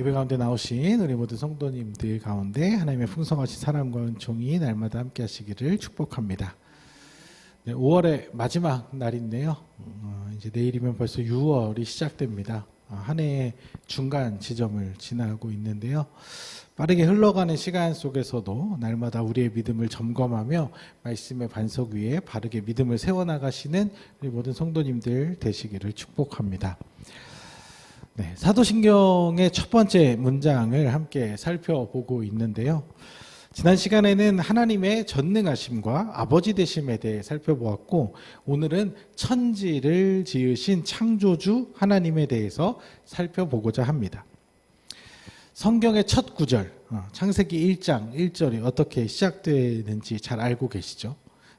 예배 가운데 나오신 우리 모든 성도님들 가운데 하나님의 풍성하신 사랑과 은총이 날마다 함께 하시기를 축복합니다. 네, 5월의 마지막 날인데요. 이제 내일이면 벌써 6월이 시작됩니다. 한 해의 중간 지점을 지나고 있는데요. 빠르게 흘러가는 시간 속에서도 날마다 우리의 믿음을 점검하며 말씀의 반석 위에 바르게 믿음을 세워나가시는 우리 모든 성도님들 되시기를 축복합니다. 네, 사도신경의 첫 번째 문장을 함께 살펴보고 있는데요. 지난 시간에는 하나님의 전능하심과 아버지 되심에 대해 살펴보았고, 오늘은 천지를 지으신 창조주 하나님에 대해서 살펴보고자 합니다. 성경의 첫 구절, 창세기 1장 1절이 어떻게 시작되는지 잘 알고 계시죠?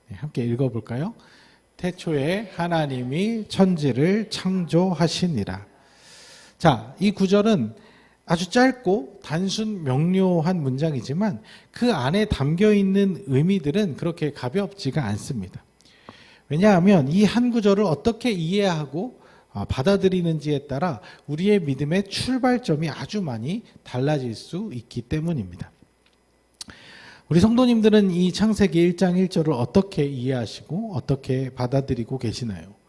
네, 함께 읽어볼까요? 태초에 하나님이 천지를 창조하시니라. 자, 이 구절은 아주 짧고 단순 명료한 문장이지만 그 안에 담겨 있는 의미들은 그렇게 가볍지가 않습니다. 왜냐하면 이 한 구절을 어떻게 이해하고 받아들이는지에 따라 우리의 믿음의 출발점이 아주 많이 달라질 수 있기 때문입니다. 우리 성도님들은 이 창세기 1장 1절을 어떻게 이해하시고 어떻게 받아들이고 계시나요?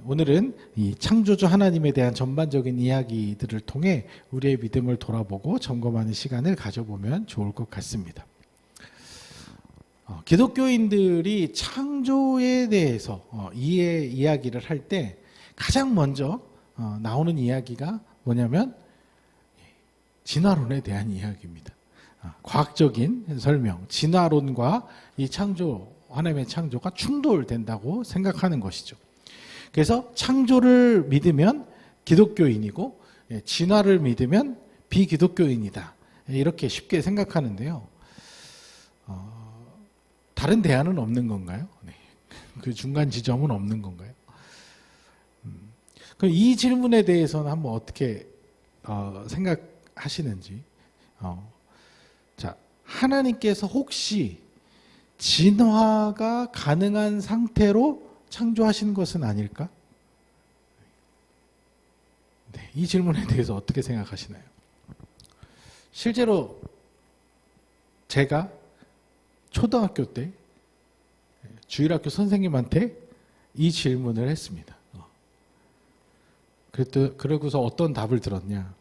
오늘은 이 창조주 하나님에 대한 전반적인 이야기들을 통해 우리의 믿음을 돌아보고 점검하는 시간을 가져보면 좋을 것 같습니다. 기독교인들이 창조에 대해서 이야기를 할 때 가장 먼저 나오는 이야기가 뭐냐면 진화론에 대한 이야기입니다. 과학적인 설명, 진화론과 이 창조, 하나님의 창조가 충돌된다고 생각하는 것이죠. 그래서 창조를 믿으면 기독교인이고 진화를 믿으면 비기독교인이다. 이렇게 쉽게 생각하는데요. 다른 대안은 없는 건가요? 네. 그 중간 지점은 없는 건가요? 그럼 이 질문에 대해서는 한번 어떻게 생각하시는지. 자, 하나님께서 혹시 진화가 가능한 상태로 창조하신 것은 아닐까? 네, 이 질문에 대해서 어떻게 생각하시나요? 실제로 제가 초등학교 때 주일학교 선생님한테 이 질문을 했습니다. 그러고서 어떤 답을 들었냐?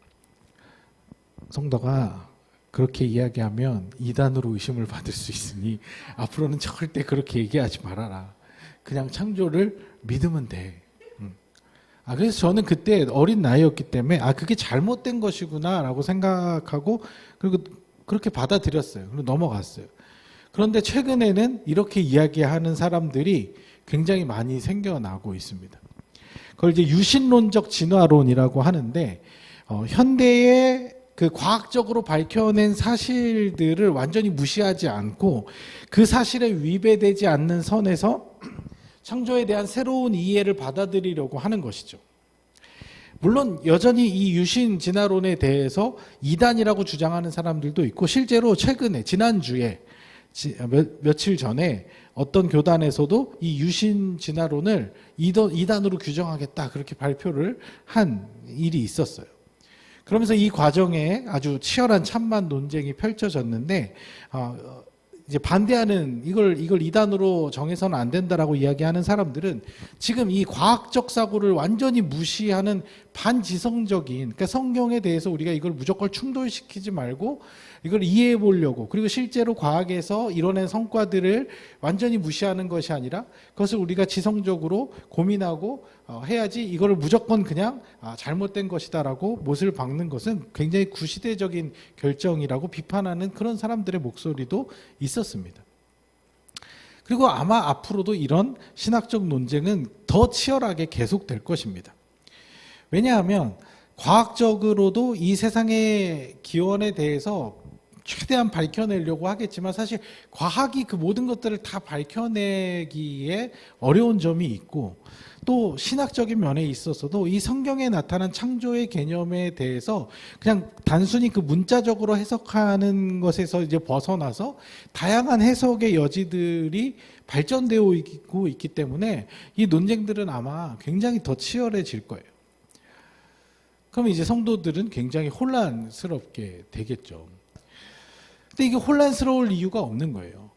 성도가 그렇게 이야기하면 이단으로 의심을 받을 수 있으니 앞으로는 절대 그렇게 얘기하지 말아라. 그냥 창조를 믿으면 돼. 그래서 저는 그때 어린 나이였기 때문에 그게 잘못된 것이구나 라고 생각하고 그리고 그렇게 받아들였어요. 그리고 넘어갔어요. 그런데 최근에는 이렇게 이야기하는 사람들이 굉장히 많이 생겨나고 있습니다. 그걸 이제 유신론적 진화론이라고 하는데 현대의 그 과학적으로 밝혀낸 사실들을 완전히 무시하지 않고 그 사실에 위배되지 않는 선에서 창조에 대한 새로운 이해를 받아들이려고 하는 것이죠. 물론 여전히 이 유신 진화론에 대해서 이단이라고 주장하는 사람들도 있고, 실제로 최근에 지난주에 며칠 전에 어떤 교단에서도 이 유신 진화론을 이단으로 규정하겠다 그렇게 발표를 한 일이 있었어요. 그러면서 이 과정에 아주 치열한 찬반 논쟁이 펼쳐졌는데 이제 반대하는 이걸 이단으로 정해서는 안 된다라고 이야기하는 사람들은 지금 이 과학적 사고를 완전히 무시하는 반지성적인, 그러니까 성경에 대해서 우리가 이걸 무조건 충돌시키지 말고 이걸 이해해 보려고, 그리고 실제로 과학에서 이뤄낸 성과들을 완전히 무시하는 것이 아니라 그것을 우리가 지성적으로 고민하고 해야지, 이거를 무조건 그냥 잘못된 것이다라고 못을 박는 것은 굉장히 구시대적인 결정이라고 비판하는 그런 사람들의 목소리도 있었습니다. 그리고 아마 앞으로도 이런 신학적 논쟁은 더 치열하게 계속될 것입니다. 왜냐하면 과학적으로도 이 세상의 기원에 대해서 최대한 밝혀내려고 하겠지만 사실 과학이 그 모든 것들을 다 밝혀내기에 어려운 점이 있고, 또 신학적인 면에 있어서도 이 성경에 나타난 창조의 개념에 대해서 그냥 단순히 그 문자적으로 해석하는 것에서 이제 벗어나서 다양한 해석의 여지들이 발전되고 있기 때문에 이 논쟁들은 아마 굉장히 더 치열해질 거예요. 그럼 이제 성도들은 굉장히 혼란스럽게 되겠죠. 근데 이게 혼란스러울 이유가 없는 거예요.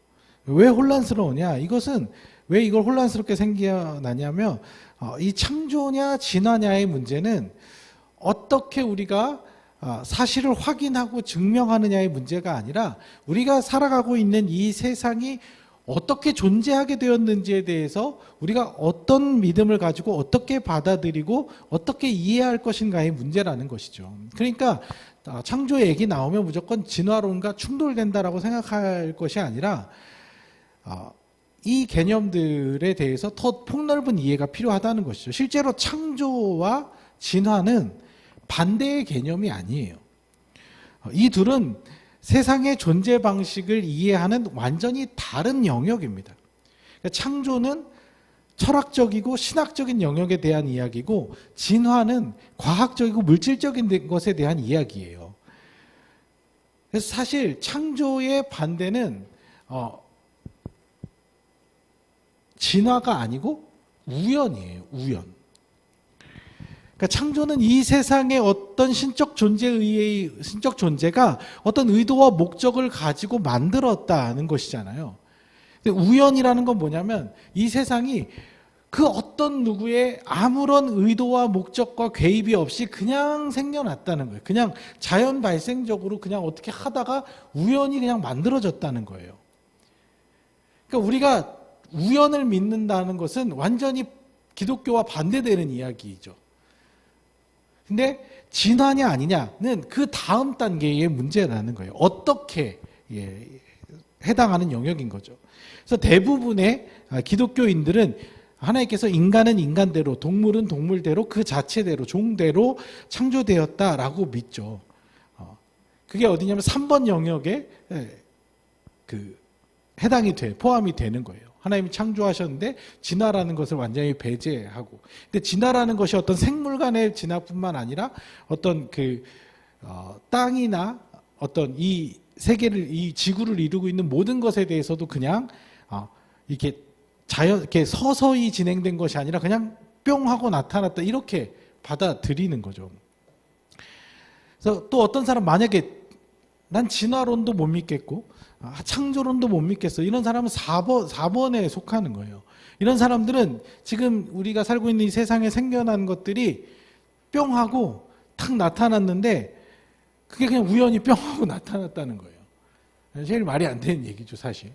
왜 혼란스러우냐? 이것은 왜 이걸 혼란스럽게 생겨나냐면 이 창조냐 진화냐의 문제는 어떻게 우리가 사실을 확인하고 증명하느냐의 문제가 아니라 우리가 살아가고 있는 이 세상이 어떻게 존재하게 되었는지에 대해서 우리가 어떤 믿음을 가지고 어떻게 받아들이고 어떻게 이해할 것인가의 문제라는 것이죠. 그러니까 창조 얘기 나오면 무조건 진화론과 충돌된다라고 생각할 것이 아니라 이 개념들에 대해서 더 폭넓은 이해가 필요하다는 것이죠. 실제로 창조와 진화는 반대의 개념이 아니에요. 이 둘은 세상의 존재 방식을 이해하는 완전히 다른 영역입니다. 그러니까 창조는 철학적이고 신학적인 영역에 대한 이야기고 진화는 과학적이고 물질적인 것에 대한 이야기예요. 그래서 사실 창조의 반대는 진화가 아니고 우연이에요. 우연. 그러니까 창조는 이 세상의 어떤 신적 존재가 어떤 의도와 목적을 가지고 만들었다는 것이잖아요. 근데 우연이라는 건 뭐냐면 이 세상이 그 어떤 누구의 아무런 의도와 목적과 개입이 없이 그냥 생겨났다는 거예요. 그냥 자연 발생적으로 그냥 어떻게 하다가 우연히 그냥 만들어졌다는 거예요. 그러니까 우리가 우연을 믿는다는 것은 완전히 기독교와 반대되는 이야기이죠. 근데 진화냐 아니냐는 그 다음 단계의 문제라는 거예요. 어떻게 해당하는 영역인 거죠. 그래서 대부분의 기독교인들은 하나님께서 인간은 인간대로, 동물은 동물대로, 그 자체대로, 종대로 창조되었다라고 믿죠. 그게 어디냐면 3번 영역에 포함이 되는 거예요. 하나님이 창조하셨는데 진화라는 것을 완전히 배제하고, 근데 진화라는 것이 어떤 생물 간의 진화뿐만 아니라 어떤 땅이나 어떤 이 세계를, 이 지구를 이루고 있는 모든 것에 대해서도 그냥 이렇게 이렇게 서서히 진행된 것이 아니라 그냥 뿅 하고 나타났다, 이렇게 받아들이는 거죠. 그래서 또 어떤 사람, 만약에 난 진화론도 못 믿겠고 창조론도 못 믿겠어, 이런 사람은 4번에 속하는 거예요. 이런 사람들은 지금 우리가 살고 있는 이 세상에 생겨난 것들이 뿅 하고 탁 나타났는데 그게 그냥 우연히 뿅 하고 나타났다는 거예요. 제일 말이 안 되는 얘기죠, 사실.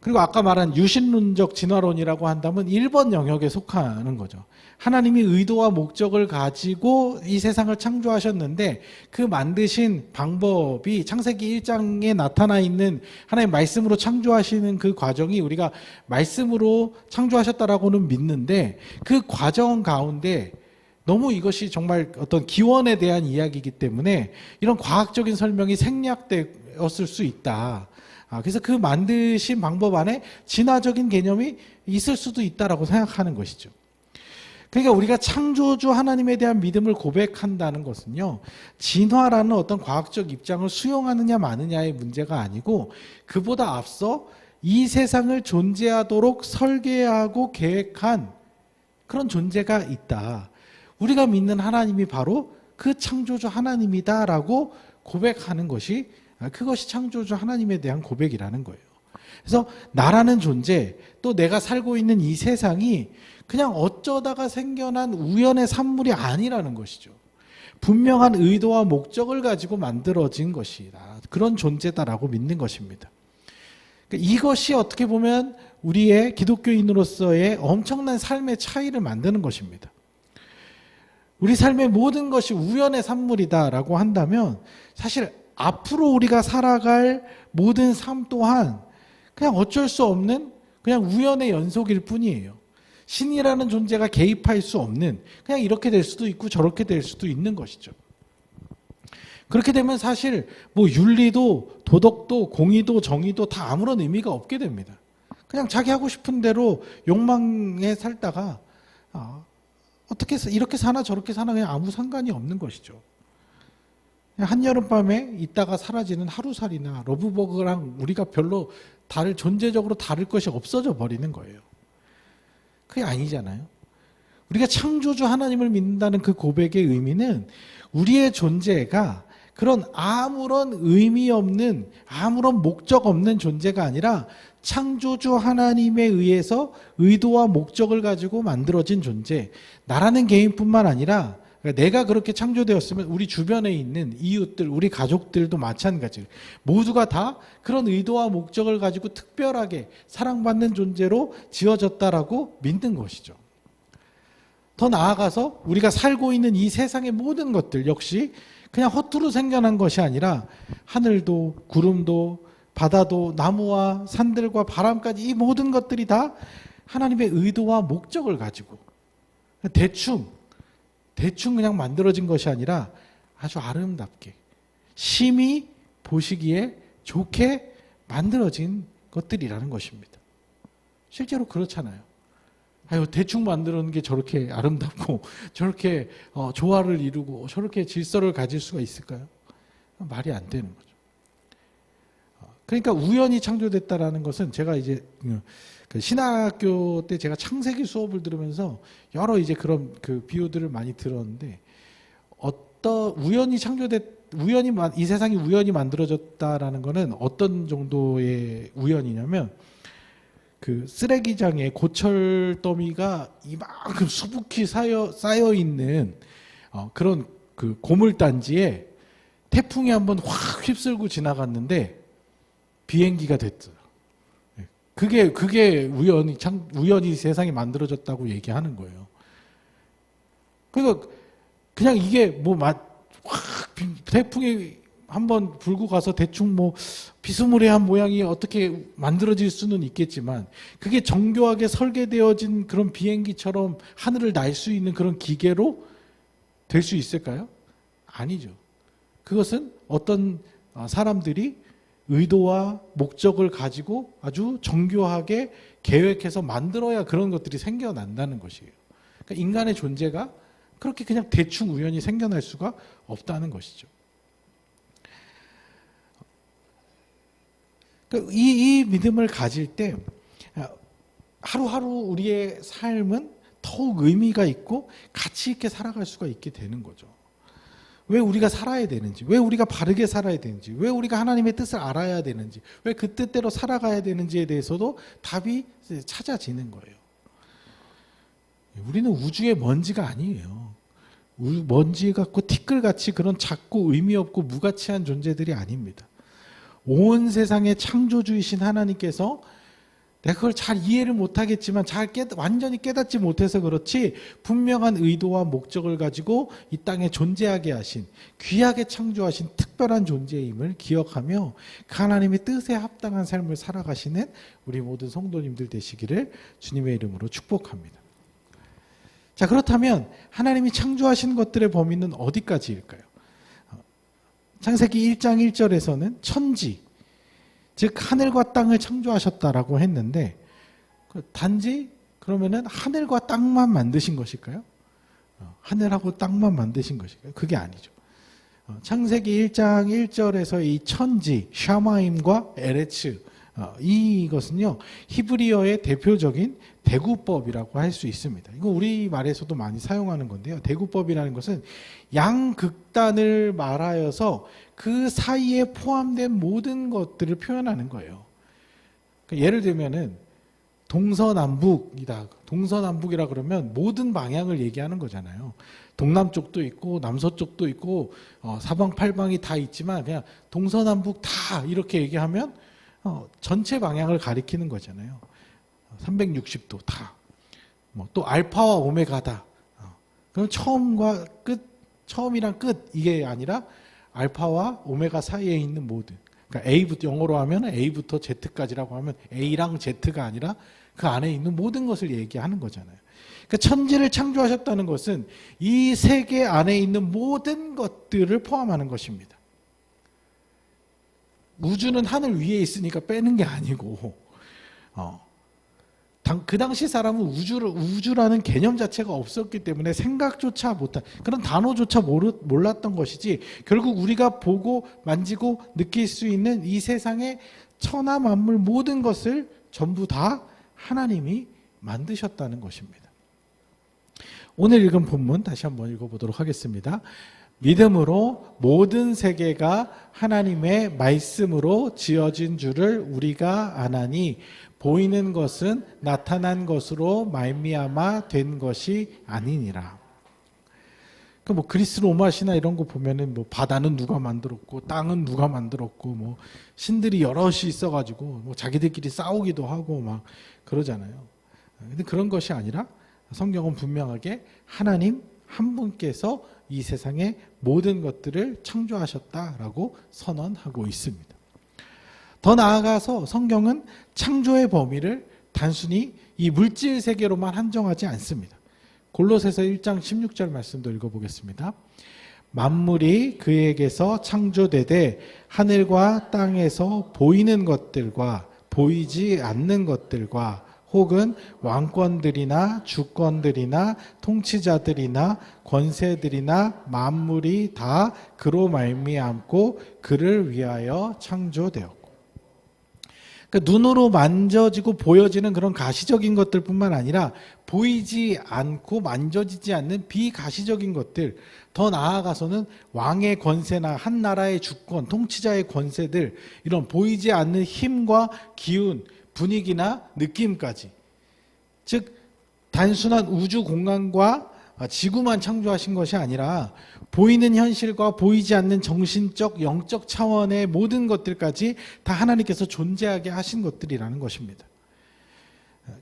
그리고 아까 말한 유신론적 진화론이라고 한다면 1번 영역에 속하는 거죠. 하나님이 의도와 목적을 가지고 이 세상을 창조하셨는데 그 만드신 방법이 창세기 1장에 나타나 있는 하나님 말씀으로 창조하시는 그 과정이 우리가 말씀으로 창조하셨다라고는 믿는데, 그 과정 가운데 너무 이것이 정말 어떤 기원에 대한 이야기이기 때문에 이런 과학적인 설명이 생략되었을 수 있다. 그래서 그 만드신 방법 안에 진화적인 개념이 있을 수도 있다라고 생각하는 것이죠. 그러니까 우리가 창조주 하나님에 대한 믿음을 고백한다는 것은요, 진화라는 어떤 과학적 입장을 수용하느냐 마느냐의 문제가 아니고, 그보다 앞서 이 세상을 존재하도록 설계하고 계획한 그런 존재가 있다. 우리가 믿는 하나님이 바로 그 창조주 하나님이다라고 고백하는 것이, 그것이 창조주 하나님에 대한 고백이라는 거예요. 그래서 나라는 존재, 또 내가 살고 있는 이 세상이 그냥 어쩌다가 생겨난 우연의 산물이 아니라는 것이죠. 분명한 의도와 목적을 가지고 만들어진 것이다. 그런 존재다라고 믿는 것입니다. 그러니까 이것이 어떻게 보면 우리의 기독교인으로서의 엄청난 삶의 차이를 만드는 것입니다. 우리 삶의 모든 것이 우연의 산물이다라고 한다면 사실 앞으로 우리가 살아갈 모든 삶 또한 그냥 어쩔 수 없는 그냥 우연의 연속일 뿐이에요. 신이라는 존재가 개입할 수 없는, 그냥 이렇게 될 수도 있고 저렇게 될 수도 있는 것이죠. 그렇게 되면 사실 뭐 윤리도 도덕도 공의도 정의도 다 아무런 의미가 없게 됩니다. 그냥 자기 하고 싶은 대로 욕망에 살다가 어떻게 이렇게 사나 저렇게 사나 그냥 아무 상관이 없는 것이죠. 한여름밤에 있다가 사라지는 하루살이나 러브버그랑 우리가 별로 존재적으로 다를 것이 없어져 버리는 거예요. 그게 아니잖아요. 우리가 창조주 하나님을 믿는다는 그 고백의 의미는 우리의 존재가 그런 아무런 의미 없는, 아무런 목적 없는 존재가 아니라 창조주 하나님에 의해서 의도와 목적을 가지고 만들어진 존재. 나라는 개인뿐만 아니라 내가 그렇게 창조되었으면 우리 주변에 있는 이웃들, 우리 가족들도 마찬가지예요. 모두가 다 그런 의도와 목적을 가지고 특별하게 사랑받는 존재로 지어졌다라고 믿는 것이죠. 더 나아가서 우리가 살고 있는 이 세상의 모든 것들 역시 그냥 허투루 생겨난 것이 아니라 하늘도 구름도 바다도 나무와 산들과 바람까지 이 모든 것들이 다 하나님의 의도와 목적을 가지고 대충 그냥 만들어진 것이 아니라 아주 아름답게 심히 보시기에 좋게 만들어진 것들이라는 것입니다. 실제로 그렇잖아요. 아유, 대충 만드는 게 저렇게 아름답고 저렇게 조화를 이루고 저렇게 질서를 가질 수가 있을까요? 말이 안 되는 거죠. 그러니까 우연히 창조됐다라는 것은 제가 이제 그 신학교 때 제가 창세기 수업을 들으면서 여러 이제 그런 그 비유들을 많이 들었는데 이 세상이 우연히 만들어졌다라는 거는 어떤 정도의 우연이냐면 그 쓰레기장에 고철 더미가 이만큼 수북히 쌓여 있는 그런 그 고물단지에 태풍이 한번 확 휩쓸고 지나갔는데 비행기가 됐어요. 그게 우연히 세상이 만들어졌다고 얘기하는 거예요. 그러니까 그냥 이게 확 태풍이 한번 불고 가서 대충 비스무리한 모양이 어떻게 만들어질 수는 있겠지만 그게 정교하게 설계되어진 그런 비행기처럼 하늘을 날 수 있는 그런 기계로 될 수 있을까요? 아니죠. 그것은 어떤 사람들이 의도와 목적을 가지고 아주 정교하게 계획해서 만들어야 그런 것들이 생겨난다는 것이에요. 그러니까 인간의 존재가 그렇게 그냥 대충 우연히 생겨날 수가 없다는 것이죠. 이 믿음을 가질 때 하루하루 우리의 삶은 더욱 의미가 있고 가치 있게 살아갈 수가 있게 되는 거죠. 왜 우리가 살아야 되는지, 왜 우리가 바르게 살아야 되는지, 왜 우리가 하나님의 뜻을 알아야 되는지, 왜 그 뜻대로 살아가야 되는지에 대해서도 답이 찾아지는 거예요. 우리는 우주의 먼지가 아니에요. 먼지 같고 티끌같이 그런 작고 의미 없고 무가치한 존재들이 아닙니다. 온 세상의 창조주이신 하나님께서 내가 그걸 잘 이해를 못하겠지만 완전히 깨닫지 못해서 그렇지 분명한 의도와 목적을 가지고 이 땅에 존재하게 하신 귀하게 창조하신 특별한 존재임을 기억하며 그 하나님의 뜻에 합당한 삶을 살아가시는 우리 모든 성도님들 되시기를 주님의 이름으로 축복합니다. 자, 그렇다면 하나님이 창조하신 것들의 범위는 어디까지일까요? 창세기 1장 1절에서는 천지, 즉 하늘과 땅을 창조하셨다라고 했는데 단지 그러면은 하늘과 땅만 만드신 것일까요? 하늘하고 땅만 만드신 것일까요? 그게 아니죠. 창세기 1장 1절에서 이 천지, 샤마임과 에레츠, 이것은요 히브리어의 대표적인 대구법이라고 할 수 있습니다. 이거 우리말에서도 많이 사용하는 건데요. 대구법이라는 것은 양극단을 말하여서 그 사이에 포함된 모든 것들을 표현하는 거예요. 그러니까 예를 들면은 동서남북이다. 동서남북이라 그러면 모든 방향을 얘기하는 거잖아요. 동남쪽도 있고 남서쪽도 있고 사방팔방이 다 있지만 그냥 동서남북 다 이렇게 얘기하면 전체 방향을 가리키는 거잖아요. 360도 다. 또 알파와 오메가다. 그럼 처음과 끝, 처음이랑 끝 이게 아니라 알파와 오메가 사이에 있는 모든. 그러니까 A부터 영어로 하면 A부터 Z까지라고 하면 A랑 Z가 아니라 그 안에 있는 모든 것을 얘기하는 거잖아요. 그러니까 천지를 창조하셨다는 것은 이 세계 안에 있는 모든 것들을 포함하는 것입니다. 우주는 하늘 위에 있으니까 빼는 게 아니고 그 당시 사람은 우주라는 개념 자체가 없었기 때문에 생각조차 못한 그런 단어조차 몰랐던 것이지 결국 우리가 보고 만지고 느낄 수 있는 이 세상의 천하 만물 모든 것을 전부 다 하나님이 만드셨다는 것입니다. 오늘 읽은 본문 다시 한번 읽어보도록 하겠습니다. 믿음으로 모든 세계가 하나님의 말씀으로 지어진 줄을 우리가 아나니 보이는 것은 나타난 것으로 말미암아 된 것이 아니니라. 뭐 그리스 로마 신화 이런 거 보면은 뭐 바다는 누가 만들었고 땅은 누가 만들었고 뭐 신들이 여럿이 있어가지고 뭐 자기들끼리 싸우기도 하고 막 그러잖아요. 근데 그런 것이 아니라 성경은 분명하게 하나님 한 분께서 이 세상의 모든 것들을 창조하셨다라고 선언하고 있습니다. 더 나아가서 성경은 창조의 범위를 단순히 이 물질 세계로만 한정하지 않습니다. 골로새서 1장 16절 말씀도 읽어보겠습니다. 만물이 그에게서 창조되되 하늘과 땅에서 보이는 것들과 보이지 않는 것들과 혹은 왕권들이나 주권들이나 통치자들이나 권세들이나 만물이 다 그로 말미암고 그를 위하여 창조되었고, 그러니까 눈으로 만져지고 보여지는 그런 가시적인 것들뿐만 아니라 보이지 않고 만져지지 않는 비가시적인 것들, 더 나아가서는 왕의 권세나 한 나라의 주권, 통치자의 권세들, 이런 보이지 않는 힘과 기운, 분위기나 느낌까지, 즉 단순한 우주 공간과 지구만 창조하신 것이 아니라 보이는 현실과 보이지 않는 정신적, 영적 차원의 모든 것들까지 다 하나님께서 존재하게 하신 것들이라는 것입니다.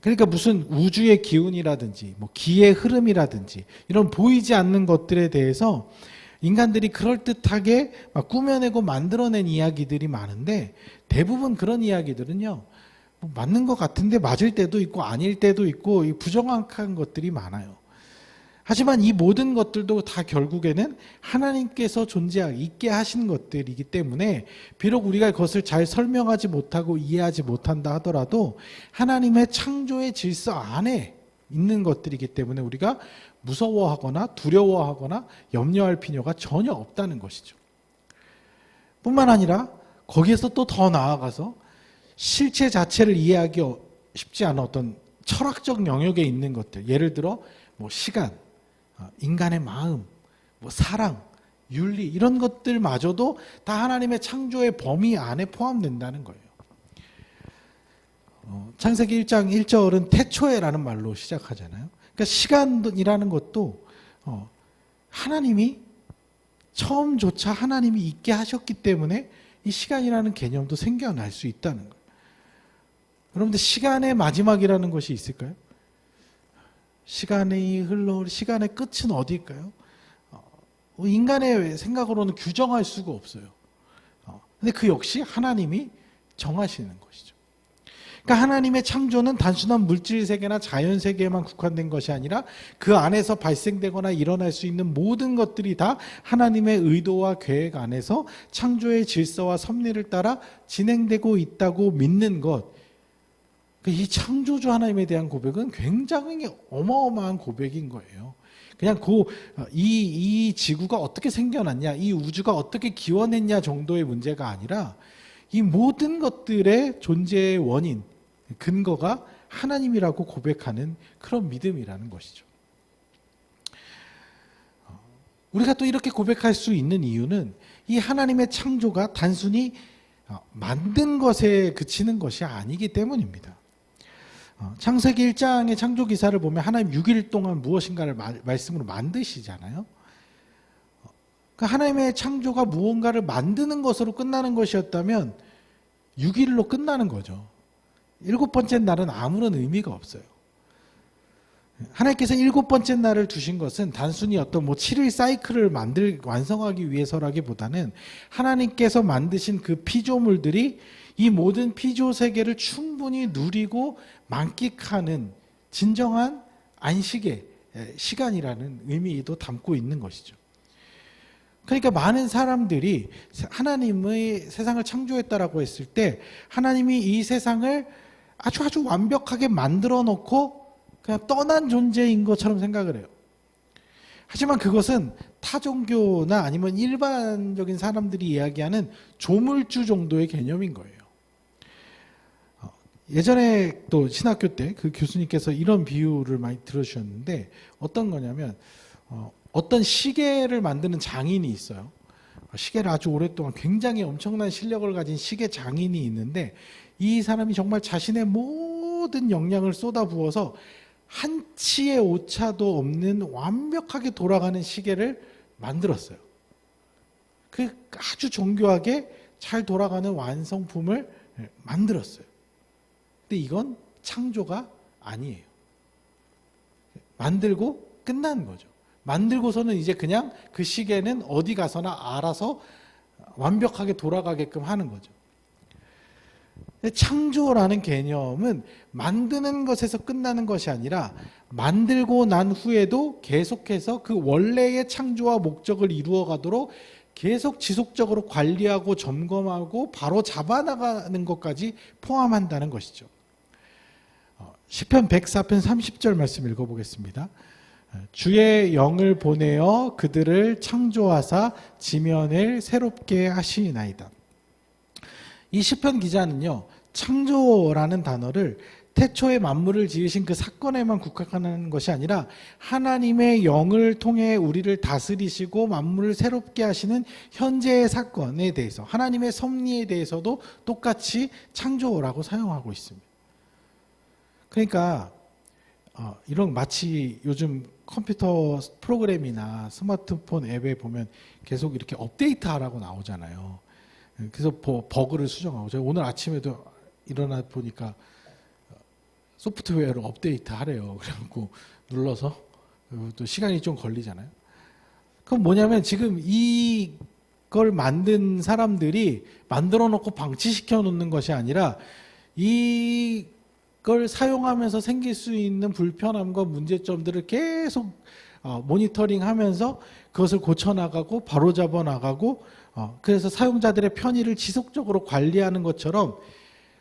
그러니까 무슨 우주의 기운이라든지 뭐 기의 흐름이라든지 이런 보이지 않는 것들에 대해서 인간들이 그럴듯하게 막 꾸며내고 만들어낸 이야기들이 많은데, 대부분 그런 이야기들은요 맞는 것 같은데 맞을 때도 있고 아닐 때도 있고 부정확한 것들이 많아요. 하지만 이 모든 것들도 다 결국에는 하나님께서 존재하게 있게 하신 것들이기 때문에 비록 우리가 그것을 잘 설명하지 못하고 이해하지 못한다 하더라도 하나님의 창조의 질서 안에 있는 것들이기 때문에 우리가 무서워하거나 두려워하거나 염려할 필요가 전혀 없다는 것이죠. 뿐만 아니라 거기에서 또 더 나아가서 실체 자체를 이해하기 쉽지 않은 어떤 철학적 영역에 있는 것들, 예를 들어 뭐 시간, 인간의 마음, 뭐 사랑, 윤리, 이런 것들마저도 다 하나님의 창조의 범위 안에 포함된다는 거예요. 창세기 1장 1절은 태초에라는 말로 시작하잖아요. 그러니까 시간이라는 것도 하나님이 처음조차 하나님이 있게 하셨기 때문에 이 시간이라는 개념도 생겨날 수 있다는 거예요. 여러분들, 시간의 마지막이라는 것이 있을까요? 시간의 끝은 어디일까요? 인간의 생각으로는 규정할 수가 없어요. 근데 그 역시 하나님이 정하시는 것이죠. 그러니까 하나님의 창조는 단순한 물질 세계나 자연 세계에만 국한된 것이 아니라 그 안에서 발생되거나 일어날 수 있는 모든 것들이 다 하나님의 의도와 계획 안에서 창조의 질서와 섭리를 따라 진행되고 있다고 믿는 것, 이 창조주 하나님에 대한 고백은 굉장히 어마어마한 고백인 거예요. 그냥 이 지구가 어떻게 생겨났냐, 이 우주가 어떻게 기원했냐 정도의 문제가 아니라 이 모든 것들의 존재의 원인, 근거가 하나님이라고 고백하는 그런 믿음이라는 것이죠. 우리가 또 이렇게 고백할 수 있는 이유는 이 하나님의 창조가 단순히 만든 것에 그치는 것이 아니기 때문입니다. 창세기 1장의 창조 기사를 보면 하나님 6일 동안 무엇인가를 말씀으로 만드시잖아요. 그러니까 하나님의 창조가 무언가를 만드는 것으로 끝나는 것이었다면 6일로 끝나는 거죠. 7번째 날은 아무런 의미가 없어요. 하나님께서 7번째 날을 두신 것은 단순히 어떤 7일 사이클을 완성하기 위해서라기보다는 하나님께서 만드신 그 피조물들이 이 모든 피조 세계를 충분히 누리고 만끽하는 진정한 안식의 시간이라는 의미도 담고 있는 것이죠. 그러니까 많은 사람들이 하나님의 세상을 창조했다라고 했을 때 하나님이 이 세상을 아주 완벽하게 만들어 놓고 그냥 떠난 존재인 것처럼 생각을 해요. 하지만 그것은 타 종교나 아니면 일반적인 사람들이 이야기하는 조물주 정도의 개념인 거예요. 예전에 또 신학교 때 그 교수님께서 이런 비유를 많이 들어주셨는데 어떤 거냐면 어떤 시계를 만드는 장인이 있어요. 시계를 아주 오랫동안 굉장히 엄청난 실력을 가진 시계 장인이 있는데 이 사람이 정말 자신의 모든 역량을 쏟아부어서 한 치의 오차도 없는 완벽하게 돌아가는 시계를 만들었어요. 그 아주 정교하게 잘 돌아가는 완성품을 만들었어요. 근데 이건 창조가 아니에요. 만들고 끝난 거죠. 만들고서는 이제 그냥 그 시계는 어디 가서나 알아서 완벽하게 돌아가게끔 하는 거죠. 창조라는 개념은 만드는 것에서 끝나는 것이 아니라 만들고 난 후에도 계속해서 그 원래의 창조와 목적을 이루어 가도록 계속 지속적으로 관리하고 점검하고 바로 잡아나가는 것까지 포함한다는 것이죠. 시편 104편 30절 말씀 읽어보겠습니다. 주의 영을 보내어 그들을 창조하사 지면을 새롭게 하시나이다. 이 시편 기자는요, 창조라는 단어를 태초에 만물을 지으신 그 사건에만 국한하는 것이 아니라 하나님의 영을 통해 우리를 다스리시고 만물을 새롭게 하시는 현재의 사건에 대해서, 하나님의 섭리에 대해서도 똑같이 창조라고 사용하고 있습니다. 그러니까 이런 마치 요즘 컴퓨터 프로그램이나 스마트폰 앱에 보면 계속 이렇게 업데이트하라고 나오잖아요. 그래서 버그를 수정하고, 제가 오늘 아침에도 일어나 보니까 소프트웨어를 업데이트 하래요. 그래갖고 눌러서 또 시간이 좀 걸리잖아요. 그럼 뭐냐면 지금 이걸 만든 사람들이 만들어 놓고 방치시켜 놓는 것이 아니라 이걸 사용하면서 생길 수 있는 불편함과 문제점들을 계속 모니터링 하면서 그것을 고쳐나가고 바로잡아 나가고 그래서 사용자들의 편의를 지속적으로 관리하는 것처럼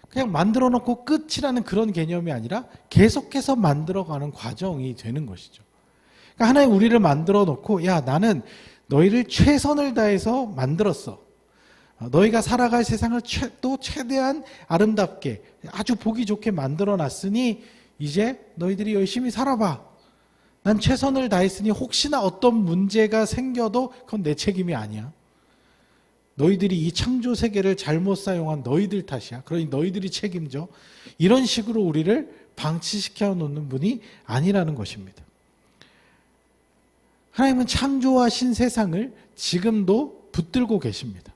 그냥 만들어 놓고 끝이라는 그런 개념이 아니라 계속해서 만들어가는 과정이 되는 것이죠. 그러니까 하나님 우리를 만들어 놓고, 야, 나는 너희를 최선을 다해서 만들었어. 너희가 살아갈 세상을 또 최대한 아름답게 아주 보기 좋게 만들어 놨으니 이제 너희들이 열심히 살아봐. 난 최선을 다했으니 혹시나 어떤 문제가 생겨도 그건 내 책임이 아니야. 너희들이 이 창조 세계를 잘못 사용한 너희들 탓이야. 그러니 너희들이 책임져. 이런 식으로 우리를 방치시켜 놓는 분이 아니라는 것입니다. 하나님은 창조하신 세상을 지금도 붙들고 계십니다.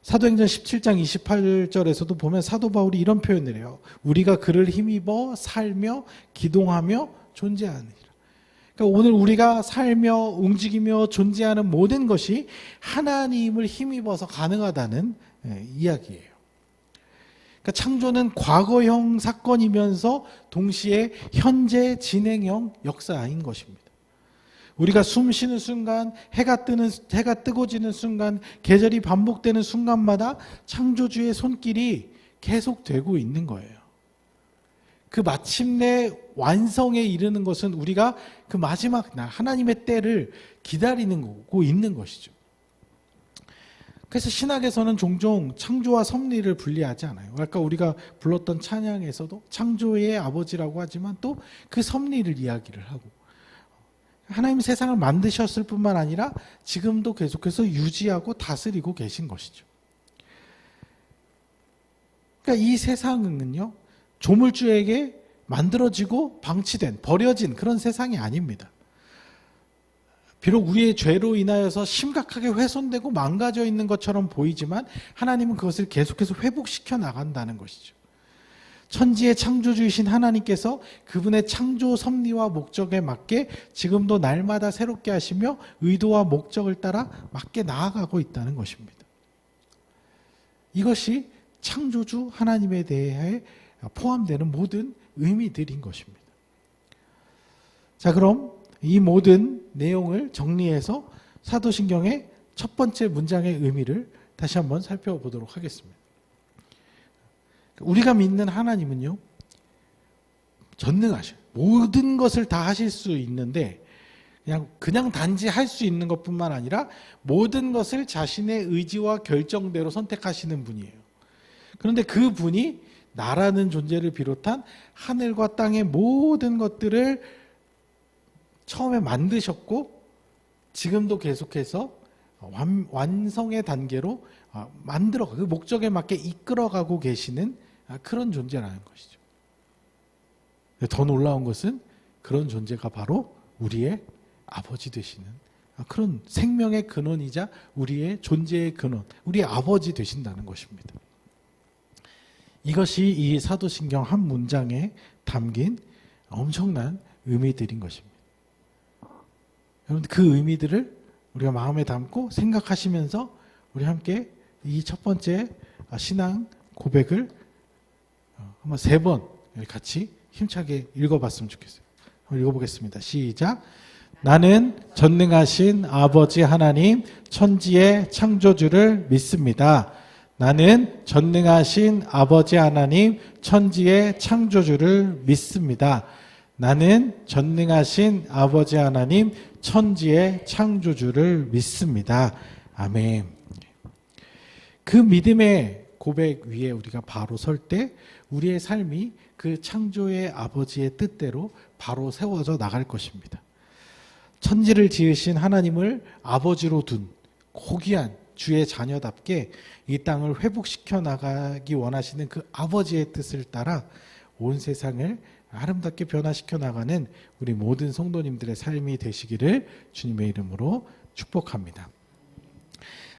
사도행전 17장 28절에서도 보면 사도 바울이 이런 표현을 해요. 우리가 그를 힘입어 살며 기동하며 존재하느니라. 그러니까 오늘 우리가 살며 움직이며 존재하는 모든 것이 하나님을 힘입어서 가능하다는 이야기예요. 그러니까 창조는 과거형 사건이면서 동시에 현재 진행형 역사인 것입니다. 우리가 숨 쉬는 순간, 해가 뜨고 지는 순간, 계절이 반복되는 순간마다 창조주의 손길이 계속되고 있는 거예요. 그 마침내 완성에 이르는 것은 우리가 그 마지막 날 하나님의 때를 기다리는 거고 있는 것이죠. 그래서 신학에서는 종종 창조와 섭리를 분리하지 않아요. 아까 우리가 불렀던 찬양에서도 창조의 아버지라고 하지만 또 그 섭리를 이야기를 하고, 하나님 세상을 만드셨을 뿐만 아니라 지금도 계속해서 유지하고 다스리고 계신 것이죠. 그러니까 이 세상은요, 조물주에게 만들어지고 방치된, 버려진 그런 세상이 아닙니다. 비록 우리의 죄로 인하여서 심각하게 훼손되고 망가져 있는 것처럼 보이지만 하나님은 그것을 계속해서 회복시켜 나간다는 것이죠. 천지의 창조주이신 하나님께서 그분의 창조 섭리와 목적에 맞게 지금도 날마다 새롭게 하시며 의도와 목적을 따라 맞게 나아가고 있다는 것입니다. 이것이 창조주 하나님에 대해 포함되는 모든 의미들인 것입니다. 자, 그럼 이 모든 내용을 정리해서 사도신경의 첫 번째 문장의 의미를 다시 한번 살펴보도록 하겠습니다. 우리가 믿는 하나님은요, 전능하셔요. 모든 것을 다 하실 수 있는데 그냥 단지 할 수 있는 것뿐만 아니라 모든 것을 자신의 의지와 결정대로 선택하시는 분이에요. 그런데 그 분이 나라는 존재를 비롯한 하늘과 땅의 모든 것들을 처음에 만드셨고 지금도 계속해서 완성의 단계로 그 목적에 맞게 이끌어가고 계시는 그런 존재라는 것이죠. 더 놀라운 것은 그런 존재가 바로 우리의 아버지 되시는 그런 생명의 근원이자 우리의 존재의 근원, 우리의 아버지 되신다는 것입니다. 이것이 이 사도신경 한 문장에 담긴 엄청난 의미들인 것입니다. 여러분 그 의미들을 우리가 마음에 담고 생각하시면서 우리 함께 이 첫 번째 신앙 고백을 한번 3번 같이 힘차게 읽어봤으면 좋겠어요. 한번 읽어보겠습니다. 시작. 나는 전능하신 아버지 하나님 천지의 창조주를 믿습니다. 나는 전능하신 아버지 하나님 천지의 창조주를 믿습니다. 나는 전능하신 아버지 하나님 천지의 창조주를 믿습니다. 아멘. 그 믿음의 고백 위에 우리가 바로 설 때 우리의 삶이 그 창조의 아버지의 뜻대로 바로 세워져 나갈 것입니다. 천지를 지으신 하나님을 아버지로 둔 고귀한 주의 자녀답게 이 땅을 회복시켜 나가기 원하시는 그 아버지의 뜻을 따라 온 세상을 아름답게 변화시켜 나가는 우리 모든 성도님들의 삶이 되시기를 주님의 이름으로 축복합니다.